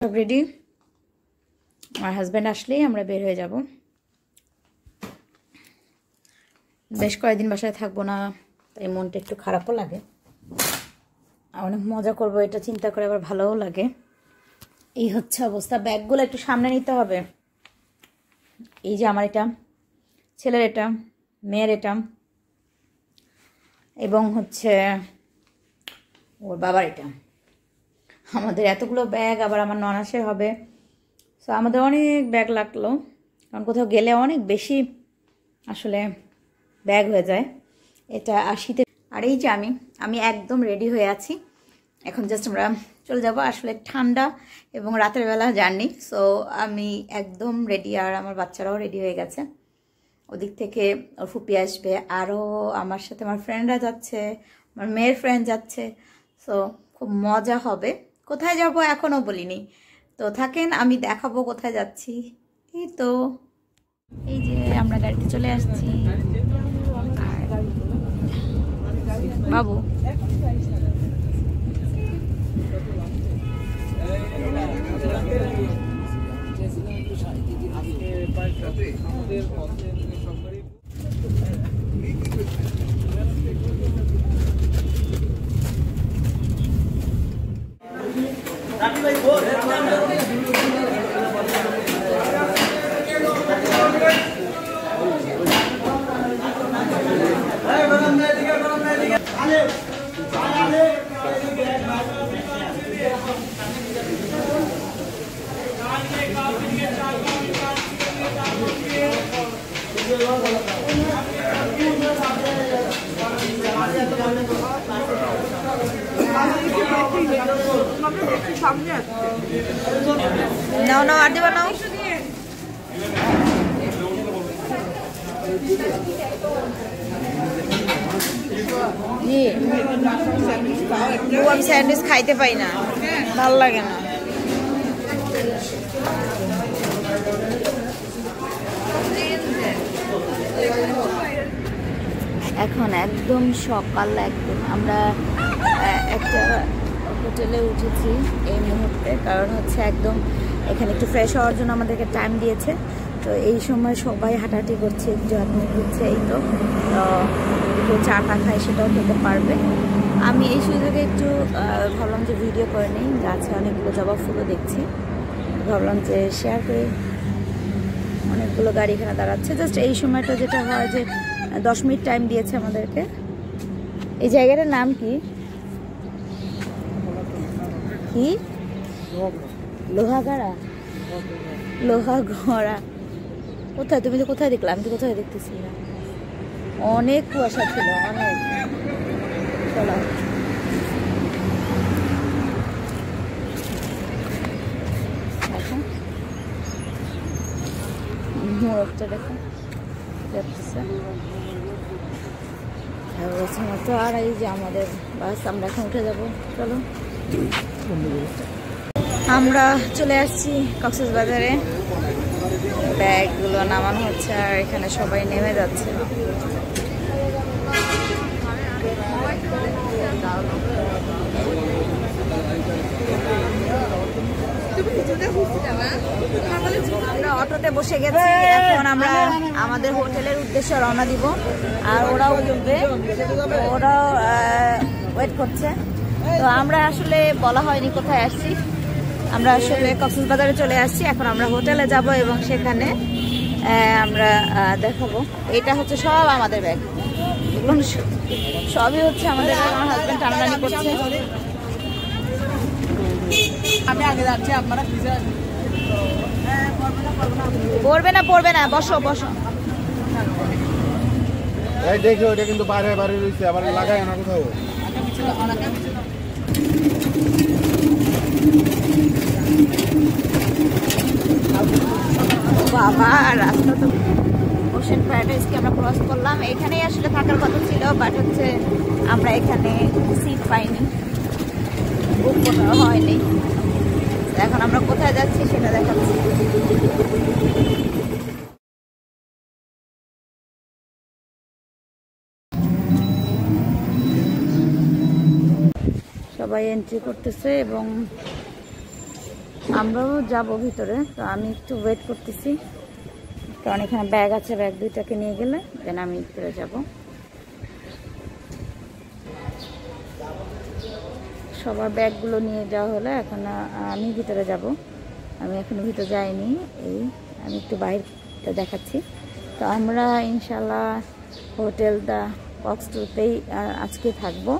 সব রেডি। আমার হাজব্যান্ড আসলেই আমরা বের হয়ে যাব। বেশ কয়েকদিন বাসায় থাকবো না, তাই মনটা একটু খারাপও লাগে। অনেক মজা করবো এটা চিন্তা করে আবার ভালোও লাগে। এই হচ্ছে অবস্থা। ব্যাগগুলো একটু সামনে নিতে হবে। এই যে আমার এটা, ছেলের এটা, মেয়ের এটা, এবং হচ্ছে ওর বাবার এটা। আমাদের এতগুলো ব্যাগ, আবার আমার ননাসের হবে। সো আমাদের অনেক ব্যাগ লাগলো, কারণ কোথাও গেলে অনেক বেশি আসলে ব্যাগ হয়ে যায়। এটা 80-তে। আর এই যে আমি একদম রেডি হয়ে আছি। এখন জাস্ট আমরা চলে যাব। আসলে ঠান্ডা এবং রাতের বেলা জার্নি, সো আমি একদম রেডি। আর আমার বাচ্চারাও রেডি হয়ে গেছে। ওদিক থেকে ওর ফুপি আসবে, আরও আমার সাথে আমার ফ্রেন্ডরা যাচ্ছে, আমার মেয়ের ফ্রেন্ড যাচ্ছে। সো খুব মজা হবে। কোথায় যাব এখনও বলিনি, তো থাকেন আমি দেখাবো কোথায় যাচ্ছি। এই তো এই যে আমরা গাড়িতে চলে আসছি। বাবু নাও নাও, আর দেবা নাও। আমি স্যান্ডউইচ খাইতে পাই না, ভালো লাগে না। এখন একদম সকাল, একদম আমরা একটা হোটেলে উঠেছি এই মুহূর্তে, কারণ হচ্ছে একদম এখানে একটু ফ্রেশ হওয়ার জন্য আমাদেরকে টাইম দিয়েছে। তো এই সময় সবাই হাঁটাহাঁটি করছে, একটু হাঁটাহাঁটি করছে। এই তো কেউ চাটা খায়, সেটাও খেতে পারবে। আমি এই সুযোগে একটু ভাবলাম যে ভিডিও করে নিই। গাছে অনেকগুলো জবা ফুলও দেখছি, ভাবলাম যে শেয়ার করি। অনেকগুলো গাড়ি এখানে দাঁড়াচ্ছে। জাস্ট এই সময়টা যেটা হয় যে 10 মিনিট টাইম দিয়েছে আমাদেরকে। এই জায়গাটার নাম কি? কি লোহাগাড়া? লোহাগড়া কোথায়? তুমি তো কোথায় দেখলাম? আমি তো কোথায় দেখতেছি না। অনেক কুয়াশা ছিল, অনেক। চলো মোড়কটা দেখো যাচ্ছে। আর এই যে আমাদের বাস, আমরা এখন উঠে যাবো। চলো, আমরা চলে আসছি কক্সবাজারে। ব্যাগগুলো নামানো হচ্ছে আর এখানে সবাই নেমে যাচ্ছে। আমরা অটোতে বসে গেছি, এখন আমরা আমাদের হোটেলের উদ্দেশ্যে রওনা দিব। আর ওরাও উঠবে, ওরাও ওয়েট করছে। তো আমরা আসলে বলা হয়নি কোথায় আসছি। আমরা আসলে কক্সবাজারে চলে আসছি। এখন আমরা হোটেলে যাব এবং সেখানে আমরা দেখাবো। এটা হচ্ছে সব আমাদের ব্যাগ, এগুলো সবই হচ্ছে আমাদের ব্যাগ। আমার হাজব্যান্ড টানাটানি করছে। আমি আগে যাচ্ছি, আপনারা পড়বে না, বসো বসো। দেখো এটা কিন্তু বাইরে বাইরে রয়েছে, আবার লাগায় না কোথাও। বাবা, রাস্তা তো ওশেন প্যারাডাইসকে আমরা ক্রস করলাম। এখানেই আসলে থাকার কথা ছিল, বাট হচ্ছে আমরা এখানে সিট পাইনি, বুক করা হয়নি। এখন আমরা কোথায় যাচ্ছি সেটা দেখাচ্ছি। সবাই এন্ট্রি করতেছে এবং আমরাও যাব ভিতরে, তো আমি একটু ওয়েট করতেছি, কারণ এখানে ব্যাগ আছে, ব্যাগ দুইটাকে নিয়ে গেলে দেন আমি ভিতরে যাব। সবার ব্যাগগুলো নিয়ে যাওয়া হলে এখন আমি ভিতরে যাব। আমি এখনো ভিতরে যাইনি, এই আমি একটু বাইরে দেখাচ্ছি। তো আমরা ইনশাল্লাহ হোটেল দ্য কক্সটুতেই আজকে থাকবো,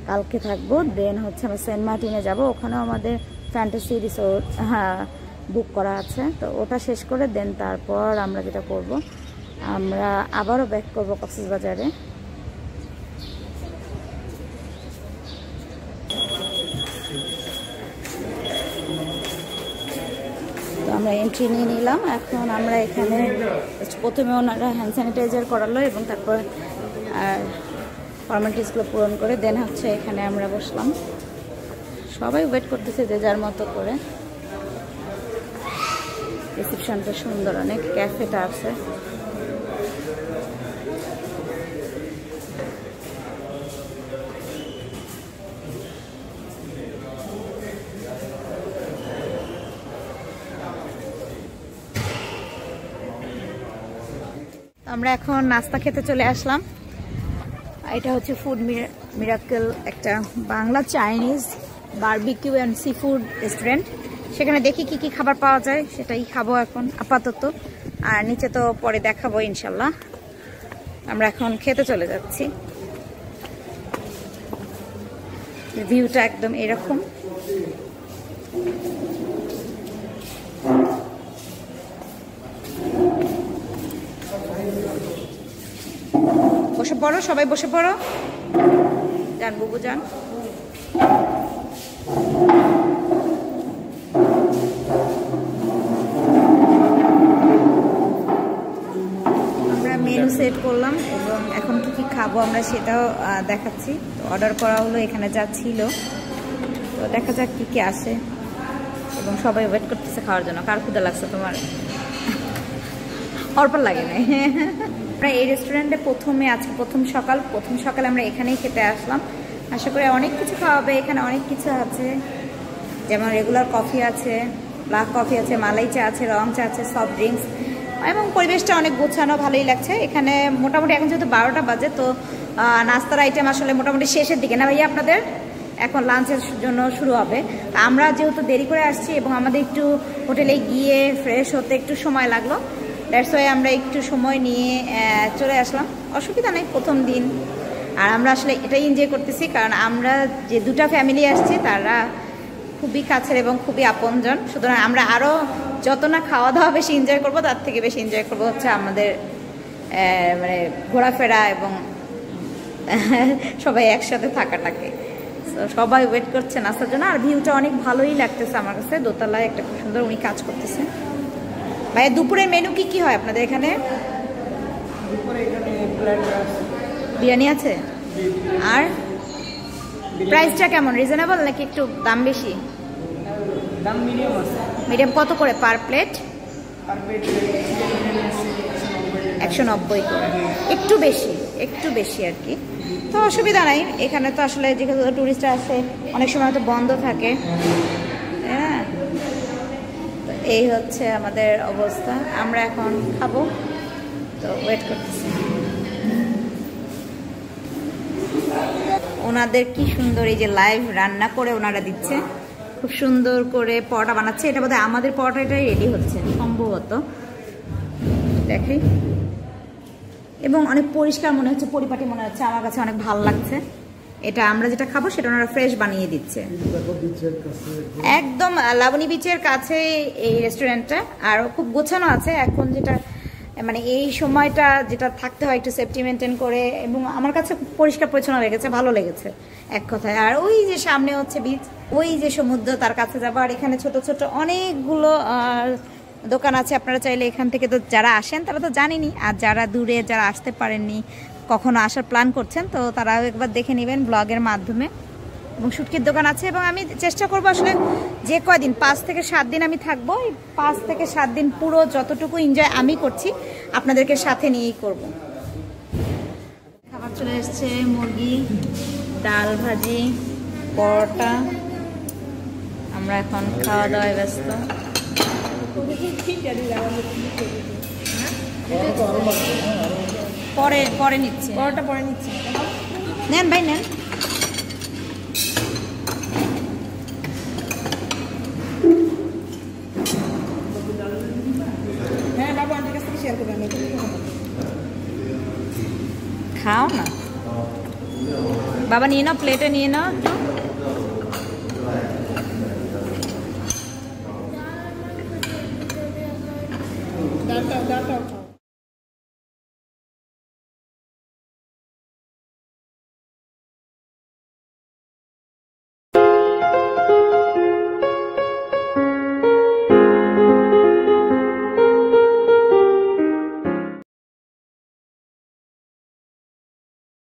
কালকে থাকবো। দেন হচ্ছে আমরা সেন্ট মার্টিনে যাব, ওখানেও আমাদের ফ্যান্টাসি রিসোর্ট বুক করা আছে। তো ওটা শেষ করে দেন তারপর আমরা যেটা করব, আমরা আবারও ব্যাক করব কক্সবাজারে। তো আমরা এন্ট্রি নিয়ে নিলাম। এখন আমরা এখানে প্রথমে ওনারা হ্যান্ড স্যানিটাইজার করালো এবং তারপর ফর্মালিটিসগুলো পূরণ করে দেন হচ্ছে এখানে আমরা বসলাম। সবাই ওয়েট করতেছে যে যার মতো করে। রিসেপশনটা সুন্দর, অনেক ক্যাফেটা আছে। আমরা এখন নাস্তা খেতে চলে আসলাম। এটা হচ্ছে ফুড মিরাকেল, একটা Bangla Chinese barbecue and sea food restaurant. সেখানে দেখি কি কি খাবার পাওয়া যায়, সেটাই খাবো এখন আপাতত, আর নিচে তো পরে দেখাবো ইনশাল্লাহ। আমরা এখন খেতে চলে যাচ্ছি। ভিউটা একদম এরকম। বসে পড়ো, সবাই বসে পড়ো, যান বুবু যান। আমরা মেনু সেট করলাম এবং এখন কি কি খাবো আমরা সেটাও দেখাচ্ছি। তো অর্ডার করা হলো, এখানে যা ছিল। তো দেখা যাক কি কি আসে, এবং সবাই ওয়েট করতেছে খাওয়ার জন্য। কার ক্ষুধা লাগছে তোমার? অল্প লাগে না। আমরা এই রেস্টুরেন্টে আজকে প্রথম সকাল আমরা এখানেই খেতে আসলাম। আশা করি অনেক কিছু খাওয়াবে। এখানে অনেক কিছু আছে, যেমন রেগুলার কফি আছে, ব্ল্যাক কফি আছে, মালাই চা আছে, রং চা আছে, সফট ড্রিঙ্কস, এবং পরিবেশটা অনেক গোছানো, ভালোই লাগছে। এখানে মোটামুটি এখন যেহেতু 12টা বাজে, তো নাস্তার আইটেম আসলে মোটামুটি শেষের দিকে না ভাইয়া, আপনাদের এখন লাঞ্চের জন্য শুরু হবে। আমরা যেহেতু দেরি করে আসছি এবং আমাদের একটু হোটেলে গিয়ে ফ্রেশ হতে একটু সময় লাগলো, দ্যাটস ওয়াই আমরা একটু সময় নিয়ে চলে আসলাম। অসুবিধা নেই, প্রথম দিন। আর আমরা আসলে এটাই এনজয় করতেছি, কারণ আমরা যে দুটা ফ্যামিলি আসছি তারা খুবই কাছের এবং খুবই আপনজন। সুতরাং আমরা আরও যত না খাওয়া দাওয়া বেশি এনজয় করবো, তার থেকে বেশি এনজয় করবো হচ্ছে আমাদের মানে ঘোরাফেরা এবং সবাই একসাথে থাকাটাকে। তো সবাই ওয়েট করছে নাস্তার জন্য। আর ভিউটা অনেক ভালোই লাগতেছে আমার কাছে, দোতলায় একটা খুব সুন্দর উনি কাজ করতেছে। ভাই দুপুরের মেনু কি কি হয় আপনাদের এখানে? বিরিয়ানি আছে। আর প্রাইসটা কেমন, রিজনেবল নাকি একটু দাম বেশি? দাম মিডিয়াম আছে। মিডিয়াম কত করে পার প্লেট? 190 করে, একটু বেশি আর কি। তো অসুবিধা নাই, এখানে তো আসলে যেহেতু টুরিস্টরা আসে অনেক সময় তো বন্ধ থাকে। হ্যাঁ, তো এই হচ্ছে আমাদের অবস্থা। আমরা এখন খাবো, তো ওয়েট করতেছি। ওনাদের কি সুন্দর এই যে লাইভ রান্না করে ওনারা দিচ্ছে, খুব সুন্দর করে পরোটা বানাচ্ছে। এটা বোধহয় আমাদের পরোটাটাই রেডি হচ্ছে সম্ভবত, দেখি। এবং অনেক পরিষ্কার মনে হচ্ছে, পরিপাটি মনে হচ্ছে, আমার কাছে অনেক ভালো লাগছে। এটা আমরা যেটা খাবো সেটা ওনারা ফ্রেশ বানিয়ে দিচ্ছে, একদম লাবণী বিচের কাছে এই রেস্টুরেন্টটা। আর খুব গোছানো আছে। এখন যেটা মানে এই সময়টা যেটা থাকতে হয় একটু সেফটি মেনটেন করে, এবং আমার কাছে পরিষ্কার পরিচ্ছন্ন লেগেছে, ভালো লেগেছে এক কথায়। আর ওই যে সামনে হচ্ছে বিচ, ওই যে সমুদ্র, তার কাছে যাবো। আর এখানে ছোট ছোট অনেকগুলো দোকান আছে। আপনারা চাইলে এখান থেকে, তো যারা আসেন তারা তো জানেনই, আর যারা দূরে যারা আসতে পারেননি, কখনো আসার প্ল্যান করছেন, তো তারাও একবার দেখে নেবেন ব্লগের মাধ্যমে। এবং শুটকির দোকান আছে। এবং আমি চেষ্টা করবো আসলে যে কয়দিন 5 থেকে 7 দিন আমি থাকবো, এই 5 থেকে 7 দিন পুরো যতটুকু এনজয় আমি করছি আপনাদেরকে সাথে নিয়েই করব। খাবার চলে এসছে, মুরগি, ডাল ভাজি, পরোটা, আমরা এখন খাওয়া দাওয়ায় ব্যস্ত। পরে পরে নিচ্ছি, বড়টা পরে নিচ্ছি। নেন ভাই নেন। হ্যাঁ বাবু আন্টির কাছ থেকে শেয়ার করবে, আমি এটা নিয়ে খাবো। খাও না বাবা, নিয়ে নাও, প্লেটে নিয়ে নাও একটু। ডালটাও